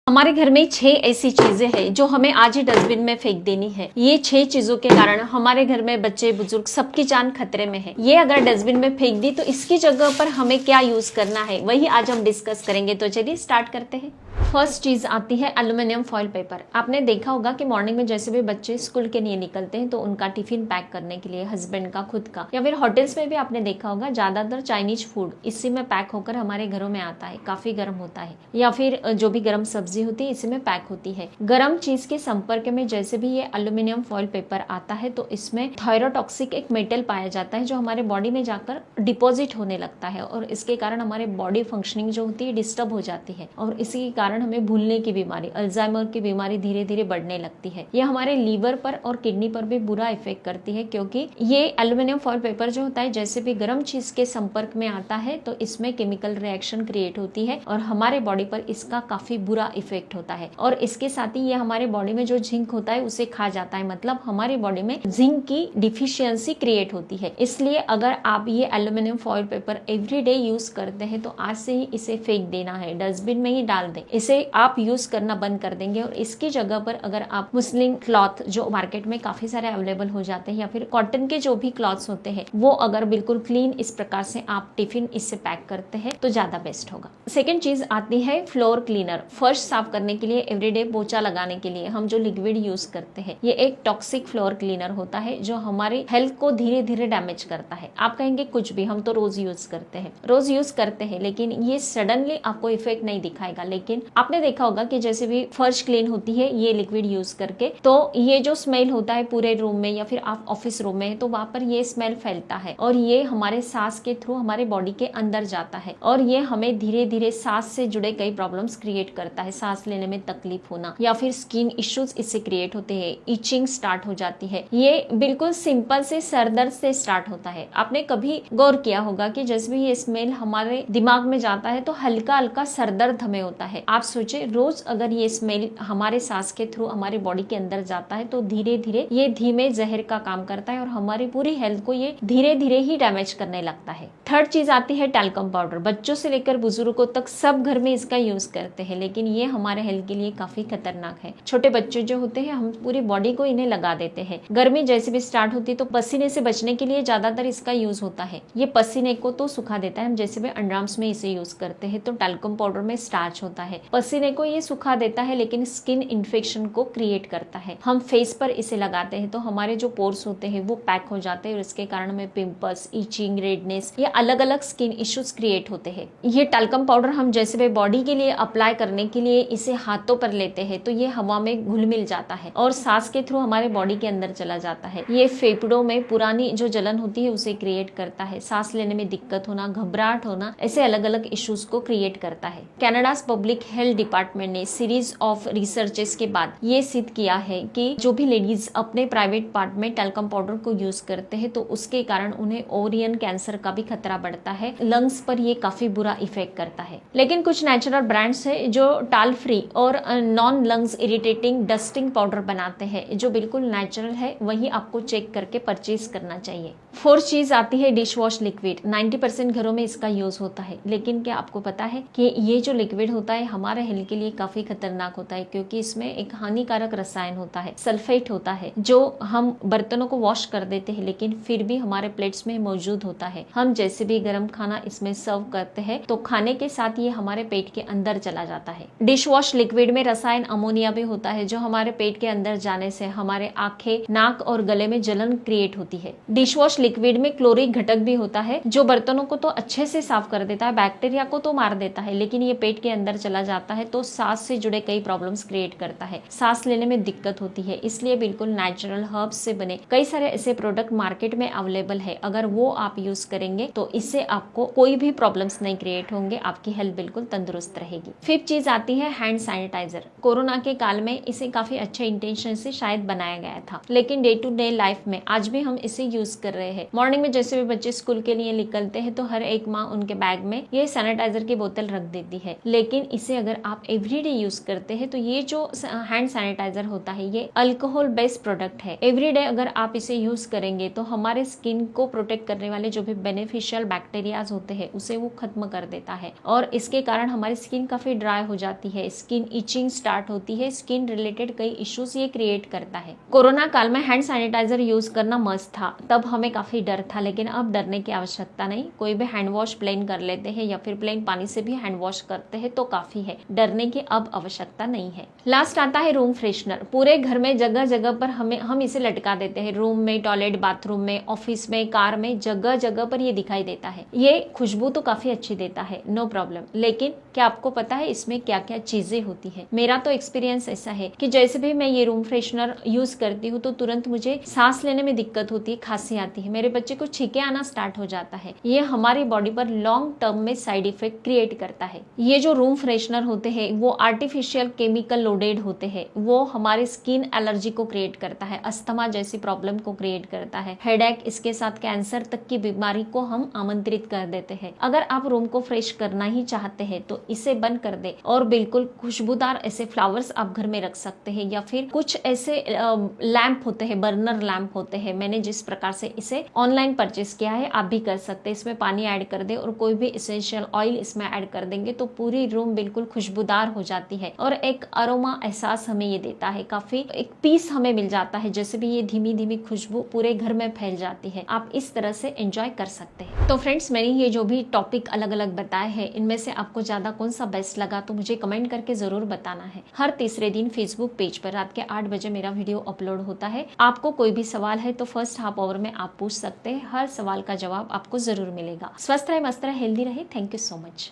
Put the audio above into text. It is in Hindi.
हमारे घर में 6 ऐसी चीजें हैं जो हमें आज ही डस्टबिन में फेंक देनी है। ये 6 चीजों के कारण हमारे घर में बच्चे बुजुर्ग सबकी जान खतरे में है। ये अगर डस्टबिन में फेंक दी तो इसकी जगह पर हमें क्या यूज करना है, वही आज हम डिस्कस करेंगे। तो चलिए स्टार्ट करते हैं। फर्स्ट चीज आती है एल्यूमिनियम फॉइल पेपर। आपने देखा होगा कि मॉर्निंग में जैसे भी बच्चे स्कूल के लिए निकलते हैं तो उनका टिफिन पैक करने के लिए, हस्बैंड का, खुद का, या फिर होटल्स में भी आपने देखा होगा ज्यादातर चाइनीज फूड इसी में पैक होकर हमारे घरों में आता है। काफी गर्म होता है, या फिर जो भी गर्म सब्जी होती है इसी में पैक होती है। गर्म चीज के संपर्क में जैसे भी ये एल्यूमिनियम फॉइल पेपर आता है तो इसमें थायरोटॉक्सिक एक मेटल पाया जाता है जो हमारे बॉडी में जाकर डिपॉजिट होने लगता है और इसके कारण हमारे बॉडी फंक्शनिंग जो होती है डिस्टर्ब हो जाती है और इसी के कारण हमें भूलने की बीमारी, अल्जाइमर की बीमारी धीरे धीरे बढ़ने लगती है। यह हमारे लीवर पर और किडनी पर भी बुरा इफेक्ट करती है क्योंकि ये एल्यूमिनियम फॉइल पेपर जो होता है जैसे भी गर्म चीज के संपर्क में आता है तो इसमें केमिकल रिएक्शन क्रिएट होती है और हमारे बॉडी पर इसका काफी बुरा इफेक्ट होता है। और इसके साथ ही ये हमारे बॉडी में जो जिंक होता है उसे खा जाता है, मतलब हमारी बॉडी में जिंक की डिफिशियंसी क्रिएट होती है। इसलिए अगर आप ये aluminium foil paper everyday use करते हैं तो आज से ही इसे फेंक देना है, डस्टबिन में ही डाल दें। इसे आप यूज करना बंद कर देंगे और इसकी जगह पर अगर आप मुस्लिम क्लॉथ जो मार्केट में काफी सारे अवेलेबल हो जाते हैं या फिर कॉटन के जो भी क्लॉथ्स होते हैं वो अगर बिल्कुल क्लीन इस प्रकार से आप टिफिन इससे पैक करते हैं तो ज्यादा बेस्ट होगा। सेकेंड चीज आती है फ्लोर क्लीनर। फर्श साफ करने के लिए, एवरीडे पोछा लगाने के लिए हम जो लिक्विड यूज करते हैं ये एक टॉक्सिक फ्लोर क्लीनर होता है जो हमारी हेल्थ को धीरे धीरे डैमेज करता है। आप कहेंगे कुछ भी, हम तो रोज यूज करते हैं लेकिन ये सडनली आपको इफेक्ट नहीं दिखाएगा। लेकिन आपने देखा होगा कि जैसे भी फर्श क्लीन होती है ये लिक्विड यूज करके तो ये जो स्मेल होता है पूरे रूम में या फिर आप ऑफिस रूम में तो वहां पर ये स्मेल फैलता है और ये हमारे सांस के थ्रू हमारे बॉडी के अंदर जाता है और ये हमें धीरे धीरे सांस से जुड़े कई प्रॉब्लम्स क्रिएट करता है। सांस लेने में तकलीफ होना या फिर स्किन इश्यूज इससे क्रिएट होते हैं, इचिंग स्टार्ट हो जाती है। ये बिल्कुल सिंपल से सर दर्द से स्टार्ट होता है। आपने कभी गौर किया होगा कि जैसे भी ये स्मेल हमारे दिमाग में जाता है तो हल्का हल्का सर दर्द हमें होता है। आप सोचे रोज अगर ये स्मेल हमारे सांस के थ्रू हमारे बॉडी के अंदर जाता है तो धीरे धीरे ये धीमे जहर का काम करता है और हमारी पूरी हेल्थ को ये धीरे धीरे ही डैमेज करने लगता है। थर्ड चीज आती है टैल्कम पाउडर। बच्चों से लेकर बुजुर्गों तक सब घर में इसका यूज करते हैं लेकिन ये हमारे हेल्थ के लिए काफी खतरनाक है। छोटे बच्चे जो होते हैं हम पूरी बॉडी को इन्हें लगा देते हैं। गर्मी जैसे भी स्टार्ट होती है तो पसीने से बचने के लिए ज्यादातर इसका यूज होता है। ये पसीने को तो सुखा देता है। हम जैसे भी अंडरआर्म्स में इसे यूज करते हैं तो टैल्कम पाउडर में स्टार्च होता है, पसीने को ये सुखा देता है लेकिन स्किन इन्फेक्शन को क्रिएट करता है। हम फेस पर इसे लगाते हैं तो हमारे जो पोर्स होते हैं वो पैक हो जाते हैं और इसके कारण हमें पिंपल्स, इचिंग, रेडनेस, ये अलग अलग स्किन इश्यूज क्रिएट होते हैं। ये टैल्कम पाउडर हम जैसे भी बॉडी के लिए अप्लाई करने के लिए इसे हाथों पर लेते हैं तो ये हवा में घुल मिल जाता है और सांस के थ्रू हमारे बॉडी के अंदर चला जाता है। ये फेफड़ों में पुरानी जो जलन होती है उसे क्रिएट करता है, सांस लेने में दिक्कत होना, घबराहट होना, ऐसे अलग अलग इश्यूज को क्रिएट करता है। कनाडा पब्लिक हेल्थ डिपार्टमेंट ने सीरीज ऑफ रिसर्चेस के बाद ये सिद्ध किया है कि जो भी लेडीज अपने प्राइवेट पार्ट में टैल्कम पाउडर को यूज करते हैं तो उसके कारण उन्हें ओरियन कैंसर का भी खतरा बढ़ता है। लंग्स पर ये काफी बुरा इफेक्ट करता है। लेकिन कुछ नेचुरल ब्रांड्स है जो टाल फ्री और non lungs irritating dusting powder बनाते हैं जो बिल्कुल नेचुरल है, वही आपको चेक करके परचेज करना चाहिए। फोर्थ चीज आती है डिश वॉश लिक्विड। 90% घरों में इसका यूज होता है लेकिन क्या आपको पता है कि ये जो लिक्विड होता है हमारे हेल्थ के लिए काफी खतरनाक होता है क्योंकि इसमें एक हानिकारक रसायन होता है, सल्फेट होता है, जो हम बर्तनों को वॉश कर देते हैं लेकिन फिर भी हमारे प्लेट्स में मौजूद होता है। हम जैसे भी गर्म खाना इसमें सर्व करते हैं तो खाने के साथ ये हमारे पेट के अंदर चला जाता है। डिश वॉश लिक्विड में रसायन अमोनिया भी होता है जो हमारे पेट के अंदर जाने से हमारे आंखें, नाक और गले में जलन क्रिएट होती है। डिश वॉश लिक्विड में क्लोरिक घटक भी होता है जो बर्तनों को तो अच्छे से साफ कर देता है, बैक्टीरिया को तो मार देता है, लेकिन ये पेट के अंदर चला जाता है तो सांस से जुड़े कई प्रॉब्लम्स क्रिएट करता है, सांस लेने में दिक्कत होती है। इसलिए बिल्कुल नेचुरल हर्ब्स से बने कई सारे ऐसे प्रोडक्ट मार्केट में अवेलेबल है, अगर वो आप यूज करेंगे तो इससे आपको कोई भी प्रॉब्लम्स नहीं क्रिएट होंगे, आपकी हेल्थ बिल्कुल तंदुरुस्त रहेगी। फिफ्थ चीज आती है हैंड सैनिटाइजर। कोरोना के काल में इसे काफी अच्छे इंटेंशन से शायद बनाया गया था लेकिन डे टू डे लाइफ में आज भी हम इसे यूज कर रहे हैं। मॉर्निंग में जैसे भी बच्चे स्कूल के लिए निकलते हैं तो हर एक माँ उनके बैग में ये सैनिटाइजर की बोतल रख देती है, लेकिन इसे अगर आप एवरीडे यूज करते हैं तो ये जो हैंड सैनिटाइजर होता है ये अल्कोहल बेस्ड प्रोडक्ट है। एवरीडे अगर आप इसे यूज करेंगे तो हमारे स्किन को प्रोटेक्ट करने वाले जो भी बेनिफिशियल बैक्टीरियाज होते हैं उसे वो खत्म कर देता है और इसके कारण हमारी स्किन काफी ड्राई हो जाती है, स्किन इचिंग स्टार्ट होती है, स्किन रिलेटेड कई इश्यूज ये क्रिएट करता है। कोरोना काल में हैंड सैनिटाइजर यूज करना मस्ट था, तब हमें काफी डर था, लेकिन अब डरने की आवश्यकता नहीं। कोई भी हैंड वॉश प्लेन कर लेते हैं या फिर प्लेन पानी से भी हैंड वॉश करते हैं तो काफी है, डरने की अब आवश्यकता नहीं है। लास्ट आता है रूम फ्रेशनर। पूरे घर में जगह जगह पर हम इसे लटका देते हैं, रूम में, टॉयलेट, बाथरूम में, ऑफिस में, कार में, जगह जगह पर ये दिखाई देता है। ये खुशबू तो काफी अच्छी देता है, नो प्रॉब्लम, लेकिन क्या आपको पता है इसमें क्या क्या चीजें होती है? मेरा तो एक्सपीरियंस ऐसा है कि जैसे भी मैं ये रूम फ्रेशनर यूज करती हूँ तो तुरंत मुझे सांस लेने में दिक्कत होती है, खांसी आती है, मेरे बच्चे को छींके आना स्टार्ट हो जाता है। ये हमारी बॉडी पर लॉन्ग टर्म में साइड इफेक्ट क्रिएट करता है। ये जो रूम फ्रेशनर होते हैं वो आर्टिफिशियल केमिकल लोडेड होते हैं, वो हमारे स्किन एलर्जी को क्रिएट करता है, अस्थमा जैसी प्रॉब्लम को क्रिएट करता है, हेडेक, इसके साथ कैंसर तक की बीमारी को हम आमंत्रित कर देते हैं। अगर आप रूम को फ्रेश करना ही चाहते हैं तो इसे बंद कर दे और बिल्कुल खुशबूदार ऐसे फ्लावर्स आप घर में रख सकते हैं, या फिर कुछ ऐसे लैंप होते हैं, बर्नर लैंप होते हैं, मैंने जिस प्रकार से इसे ऑनलाइन परचेस किया है आप भी कर सकते हैं। इसमें पानी ऐड कर दे और कोई भी एसेंशियल ऑयल इसमें ऐड कर देंगे तो पूरी रूम बिल्कुल खुशबूदार हो जाती है और एक अरोमा एहसास हमें ये देता है, काफी एक पीस हमें मिल जाता है, जैसे भी ये धीमी धीमी खुशबू पूरे घर में फैल जाती है। आप इस तरह से एंजॉय कर सकते हैं। तो फ्रेंड्स, मैंने ये जो भी टॉपिक अलग अलग बताए हैं इनमें से आपको ज्यादा कौन सा बेस्ट लगा तो मुझे कमेंट करके जरूर बताना है। हर तीसरे दिन फेसबुक पेज पर रात के 8 बजे मेरा वीडियो अपलोड होता है। आपको कोई भी सवाल है तो फर्स्ट हाफ आवर में आप पूछ सकते हैं, हर सवाल का जवाब आपको जरूर मिलेगा। स्वस्थ रहे, मस्त रहे, हेल्दी रहे। Thank you so much.